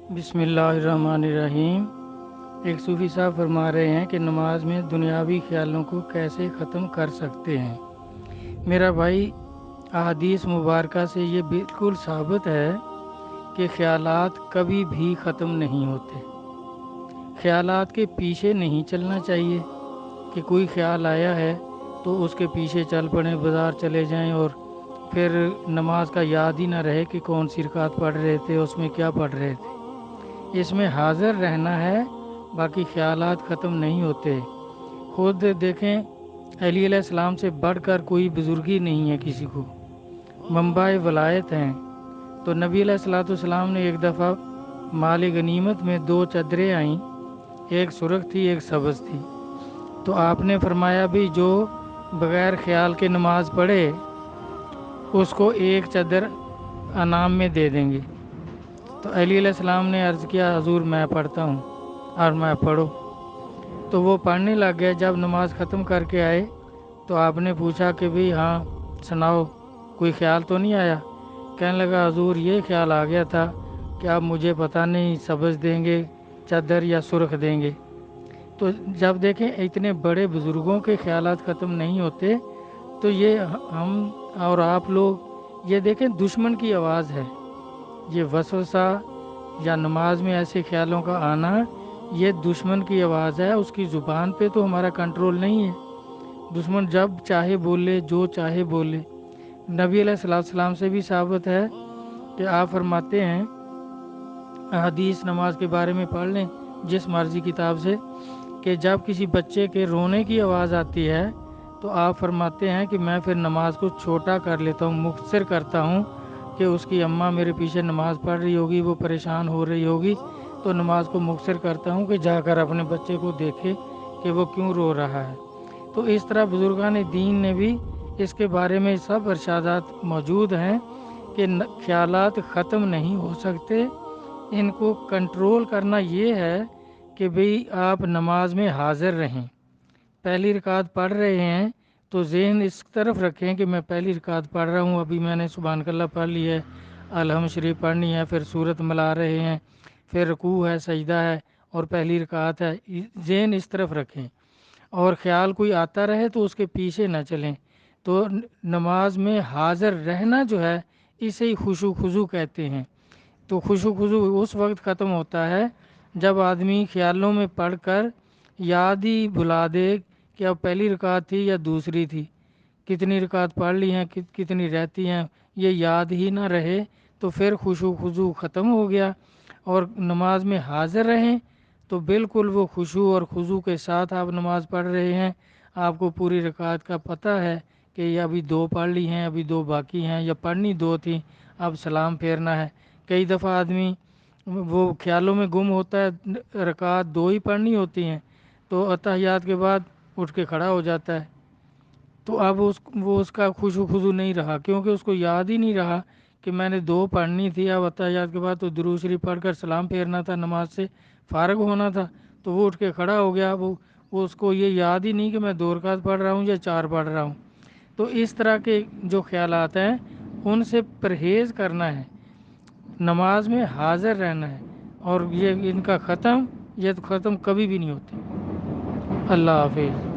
بسم اللہ الرحمن الرحیم۔ ایک صوفی صاحب فرما رہے ہیں کہ نماز میں دنیاوی خیالوں کو کیسے ختم کر سکتے ہیں۔ میرا بھائی، احادیث مبارکہ سے یہ بالکل ثابت ہے کہ خیالات کبھی بھی ختم نہیں ہوتے۔ خیالات کے پیچھے نہیں چلنا چاہیے کہ کوئی خیال آیا ہے تو اس کے پیچھے چل پڑیں، بازار چلے جائیں اور پھر نماز کا یاد ہی نہ رہے کہ کون سی رکعت پڑھ رہے تھے، اس میں کیا پڑھ رہے تھے۔ اس میں حاضر رہنا ہے، باقی خیالات ختم نہیں ہوتے۔ خود دیکھیں، علی علیہ السلام سے بڑھ کر کوئی بزرگی نہیں ہے کسی کو، منبع ولایت ہیں۔ تو نبی علیہ السلام نے ایک دفعہ مال غنیمت میں 2 چادریں آئیں، ایک سرخ تھی ایک سبز تھی، تو آپ نے فرمایا بھی جو بغیر خیال کے نماز پڑھے اس کو ایک چادر انعام میں دے دیں گے۔ تو علی علیہ السلام نے عرض کیا حضور میں پڑھتا ہوں، اور میں پڑھو۔ تو وہ پڑھنے لگ گئے۔ جب نماز ختم کر کے آئے تو آپ نے پوچھا کہ بھی ہاں سناؤ، کوئی خیال تو نہیں آیا؟ کہنے لگا حضور یہ خیال آ گیا تھا کہ آپ مجھے پتہ نہیں سبز دیں گے چادر یا سرخ دیں گے۔ تو جب دیکھیں اتنے بڑے بزرگوں کے خیالات ختم نہیں ہوتے، تو یہ ہم اور آپ لوگ یہ دیکھیں دشمن کی آواز ہے۔ یہ وسوسہ یا نماز میں ایسے خیالوں کا آنا یہ دشمن کی آواز ہے، اس کی زبان پہ تو ہمارا کنٹرول نہیں ہے۔ دشمن جب چاہے بولے، جو چاہے بولے۔ نبی علیہ السلام سے بھی ثابت ہے کہ آپ فرماتے ہیں، حدیث نماز کے بارے میں پڑھ لیں جس مرضی کتاب سے، کہ جب کسی بچے کے رونے کی آواز آتی ہے تو آپ فرماتے ہیں کہ میں پھر نماز کو چھوٹا کر لیتا ہوں، مختصر کرتا ہوں کہ اس کی اماں میرے پیچھے نماز پڑھ رہی ہوگی، وہ پریشان ہو رہی ہوگی، تو نماز کو مختصر کرتا ہوں کہ جا کر اپنے بچے کو دیکھے کہ وہ کیوں رو رہا ہے۔ تو اس طرح بزرگان دین نے بھی اس کے بارے میں سب ارشادات موجود ہیں کہ خیالات ختم نہیں ہو سکتے۔ ان کو کنٹرول کرنا یہ ہے کہ بھئی آپ نماز میں حاضر رہیں۔ پہلی رکعت پڑھ رہے ہیں تو ذہن اس طرف رکھیں کہ میں پہلی رکعت پڑھ رہا ہوں، ابھی میں نے سبحان اللہ پڑھ لی ہے، الحمد شریف پڑھنی ہے، پھر سورت ملا رہے ہیں، پھر رکوع ہے، سجدہ ہے اور پہلی رکعت ہے۔ ذہن اس طرف رکھیں اور خیال کوئی آتا رہے تو اس کے پیچھے نہ چلیں۔ تو نماز میں حاضر رہنا جو ہے اسے ہی خشوع خضوع کہتے ہیں۔ تو خشوع خضوع اس وقت ختم ہوتا ہے جب آدمی خیالوں میں پڑھ کر یاد ہی بھلا دے کہ اب پہلی رکعت تھی یا دوسری تھی، کتنی رکعت پڑھ لی ہیں، کتنی رہتی ہیں، یہ یاد ہی نہ رہے تو پھر خشوع خضوع ختم ہو گیا۔ اور نماز میں حاضر رہیں تو بالکل وہ خشوع اور خضوع کے ساتھ آپ نماز پڑھ رہے ہیں، آپ کو پوری رکعت کا پتہ ہے کہ یہ ابھی 2 پڑھ لی ہیں، ابھی 2 باقی ہیں، یا پڑھنی 2 تھیں، اب سلام پھیرنا ہے۔ کئی دفعہ آدمی وہ خیالوں میں گم ہوتا ہے، رکعت 2 ہی پڑھنی ہوتی ہیں تو اتحیات کے بعد اٹھ کے کھڑا ہو جاتا ہے، تو اب وہ اس کا خشوع خضوع نہیں رہا، کیونکہ اس کو یاد ہی نہیں رہا کہ میں نے 2 پڑھنی تھی، اب اتحیات کے بعد تو درود شریف پڑھ کر سلام پھیرنا تھا، نماز سے فارغ ہونا تھا، تو وہ اٹھ کے کھڑا ہو گیا۔ وہ اس کو یہ یاد ہی نہیں کہ میں 2 رکعت پڑھ رہا ہوں یا 4 پڑھ رہا ہوں۔ تو اس طرح کے جو خیالات ہیں ان سے پرہیز کرنا ہے، نماز میں حاضر رہنا ہے، اور یہ ان کا ختم کبھی بھی نہیں ہوتے۔ اللہ حافظ۔